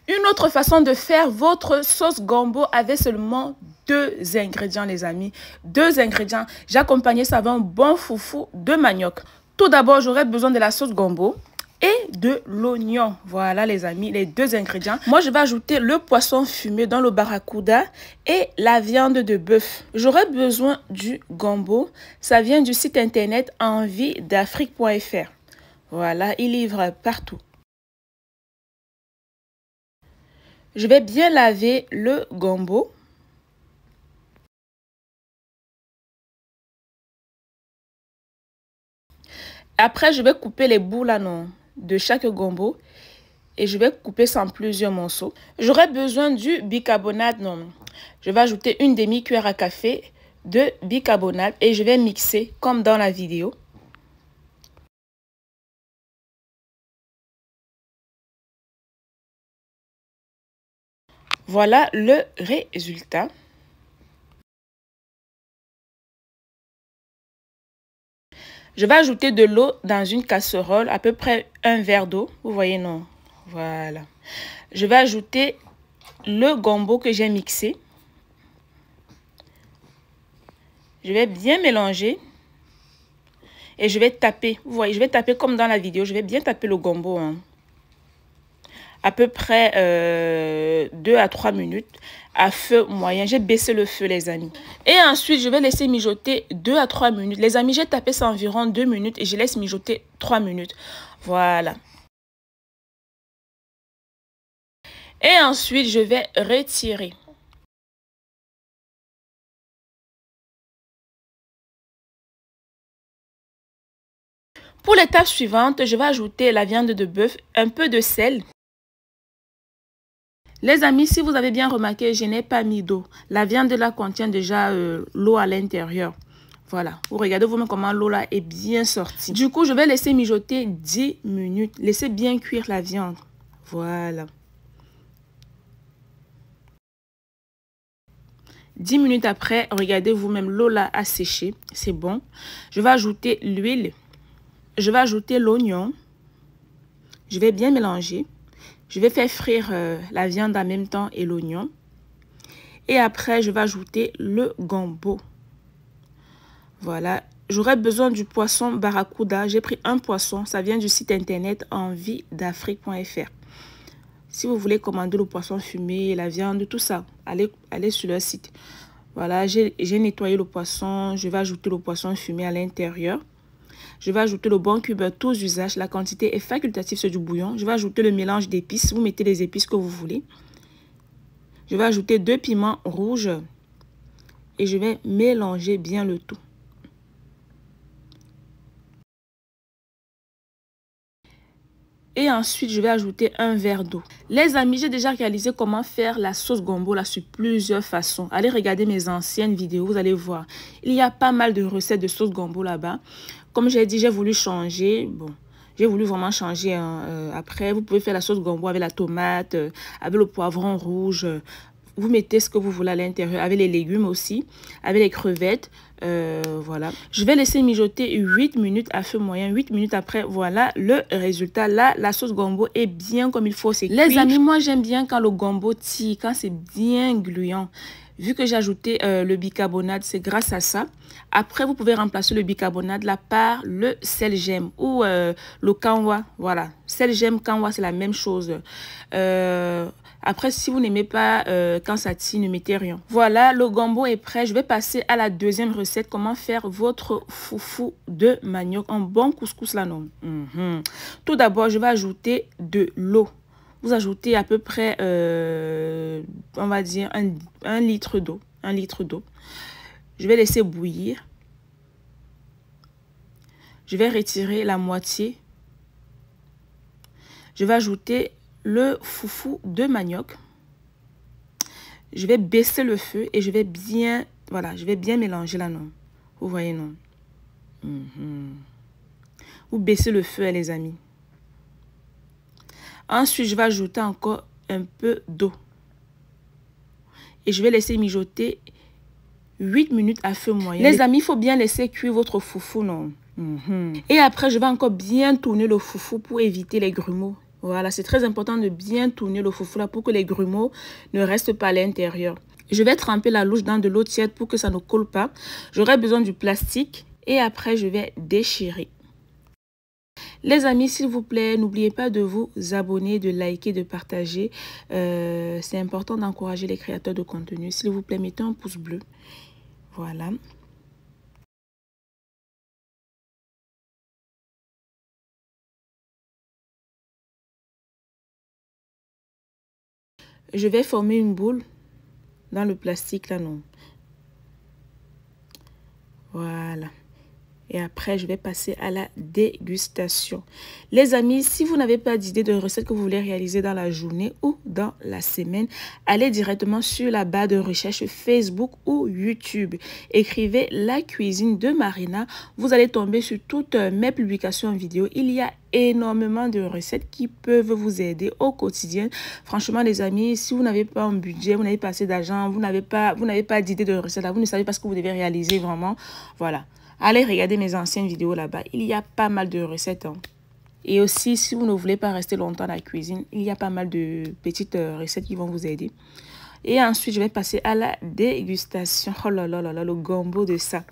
Une autre façon de faire votre sauce gombo avec seulement 2 ingrédients, les amis. 2 ingrédients. J'ai accompagné ça avec un bon foufou de manioc. Tout d'abord, j'aurai besoin de la sauce gombo et de l'oignon. Voilà, les amis, les 2 ingrédients. Moi, je vais ajouter le poisson fumé dans le barracuda et la viande de bœuf. J'aurai besoin du gombo. Ça vient du site internet enviedafrique.fr. Voilà, il livre partout. Je vais bien laver le gombo. Après, je vais couper les bouts là, non, de chaque gombo. Et je vais couper ça en plusieurs morceaux. J'aurai besoin du bicarbonate, non. Je vais ajouter une demi-cuillère à café de bicarbonate et je vais mixer comme dans la vidéo. Voilà le résultat. Je vais ajouter de l'eau dans une casserole, à peu près un verre d'eau. Vous voyez, non? Voilà. Je vais ajouter le gombo que j'ai mixé. Je vais bien mélanger. Et je vais taper. Vous voyez, je vais taper comme dans la vidéo. Je vais bien taper le gombo, hein. À peu près 2 à 3 minutes à feu moyen. J'ai baissé le feu, les amis. Et ensuite, je vais laisser mijoter 2 à 3 minutes. Les amis, j'ai tapé ça environ 2 minutes et je laisse mijoter 3 minutes. Voilà. Et ensuite, je vais retirer. Pour l'étape suivante, je vais ajouter la viande de bœuf, un peu de sel. Les amis, si vous avez bien remarqué, je n'ai pas mis d'eau. La viande là contient déjà l'eau à l'intérieur. Voilà, vous regardez vous-même comment l'eau là est bien sortie. Du coup, je vais laisser mijoter 10 minutes. Laissez bien cuire la viande. Voilà. 10 minutes après, regardez vous-même, l'eau là a séché. C'est bon. Je vais ajouter l'huile. Je vais ajouter l'oignon. Je vais bien mélanger. Je vais faire frire la viande en même temps et l'oignon. Et après, je vais ajouter le gombo. Voilà. J'aurai besoin du poisson barracuda. J'ai pris un poisson. Ça vient du site internet enviedafrique.fr. Si vous voulez commander le poisson fumé, la viande, tout ça, allez sur leur site. Voilà, j'ai nettoyé le poisson. Je vais ajouter le poisson fumé à l'intérieur. Je vais ajouter le bon cube à tous usages. La quantité est facultative, c'est du bouillon. Je vais ajouter le mélange d'épices. Vous mettez les épices que vous voulez. Je vais ajouter 2 piments rouges. Et je vais mélanger bien le tout. Et ensuite, je vais ajouter un verre d'eau. Les amis, j'ai déjà réalisé comment faire la sauce gombo là sur plusieurs façons. Allez regarder mes anciennes vidéos, vous allez voir. Il y a pas mal de recettes de sauce gombo là-bas. Comme j'ai dit, j'ai voulu changer. Bon, j'ai voulu vraiment changer. Après, vous pouvez faire la sauce gombo avec la tomate, avec le poivron rouge. Vous mettez ce que vous voulez à l'intérieur, avec les légumes aussi, avec les crevettes. Voilà. Je vais laisser mijoter 8 minutes à feu moyen. 8 minutes après, voilà le résultat. Là, la sauce gombo est bien comme il faut. Les amis, moi j'aime bien quand le gombo tire, quand c'est bien gluant. Vu que j'ai ajouté le bicarbonate, c'est grâce à ça. Après, vous pouvez remplacer le bicarbonate là par le sel gemme ou le kanwa. Voilà, sel gemme, kanwa, c'est la même chose. Après, si vous n'aimez pas quand ça tire, ne mettez rien. Voilà, le gombo est prêt. Je vais passer à la deuxième recette. Comment faire votre foufou de manioc. Un bon couscous là, non. Tout d'abord, je vais ajouter de l'eau. Vous ajoutez à peu près, on va dire, un litre d'eau. 1 litre d'eau. Je vais laisser bouillir. Je vais retirer la moitié. Je vais ajouter le foufou de manioc. Je vais baisser le feu et je vais bien, voilà, je vais bien mélanger là, non. Vous voyez, non. Vous baissez le feu, les amis. Ensuite, je vais ajouter encore un peu d'eau. Et je vais laisser mijoter 8 minutes à feu moyen. Les amis, il faut bien laisser cuire votre foufou, non. Et après, je vais encore bien tourner le foufou pour éviter les grumeaux. Voilà, c'est très important de bien tourner le foufou là pour que les grumeaux ne restent pas à l'intérieur. Je vais tremper la louche dans de l'eau tiède pour que ça ne colle pas. J'aurai besoin du plastique et après je vais déchirer. Les amis, s'il vous plaît, n'oubliez pas de vous abonner, de liker, de partager. C'est important d'encourager les créateurs de contenu. S'il vous plaît, mettez un pouce bleu. Voilà. Je vais former une boule dans le plastique là, non. Voilà. Et après, je vais passer à la dégustation. Les amis, si vous n'avez pas d'idée de recette que vous voulez réaliser dans la journée ou dans la semaine, allez directement sur la barre de recherche Facebook ou YouTube. Écrivez la cuisine de Marina. Vous allez tomber sur toutes mes publications en vidéo. Il y a énormément de recettes qui peuvent vous aider au quotidien. Franchement, les amis, si vous n'avez pas un budget, vous n'avez pas assez d'argent, vous n'avez pas d'idée de recette, vous ne savez pas ce que vous devez réaliser vraiment. Voilà. Allez regarder mes anciennes vidéos là-bas. Il y a pas mal de recettes. Et aussi, si vous ne voulez pas rester longtemps dans la cuisine, il y a pas mal de petites recettes qui vont vous aider. Et ensuite, je vais passer à la dégustation. Oh là là là là, le gombo de ça.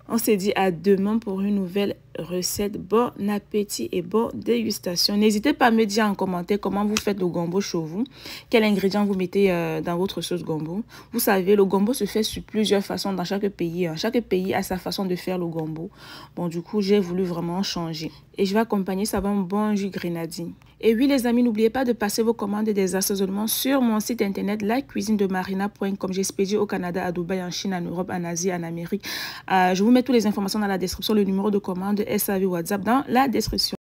On se dit à demain pour une nouvelle recette. Bon appétit et bonne dégustation. N'hésitez pas à me dire en commentaire comment vous faites le gombo chez vous. Quels ingrédients vous mettez dans votre sauce gombo. Vous savez, le gombo se fait sur plusieurs façons dans chaque pays. Chaque pays a sa façon de faire le gombo. Bon, du coup, j'ai voulu vraiment changer. Et je vais accompagner ça avec un bon jus grenadine. Et oui, les amis, n'oubliez pas de passer vos commandes et des assaisonnements sur mon site internet lacuisinedemarina.com. J'expédie au Canada, à Dubaï, en Chine, en Europe, en Asie, en Amérique. Je vous mets toutes les informations dans la description, le numéro de commande, SAV, WhatsApp dans la description.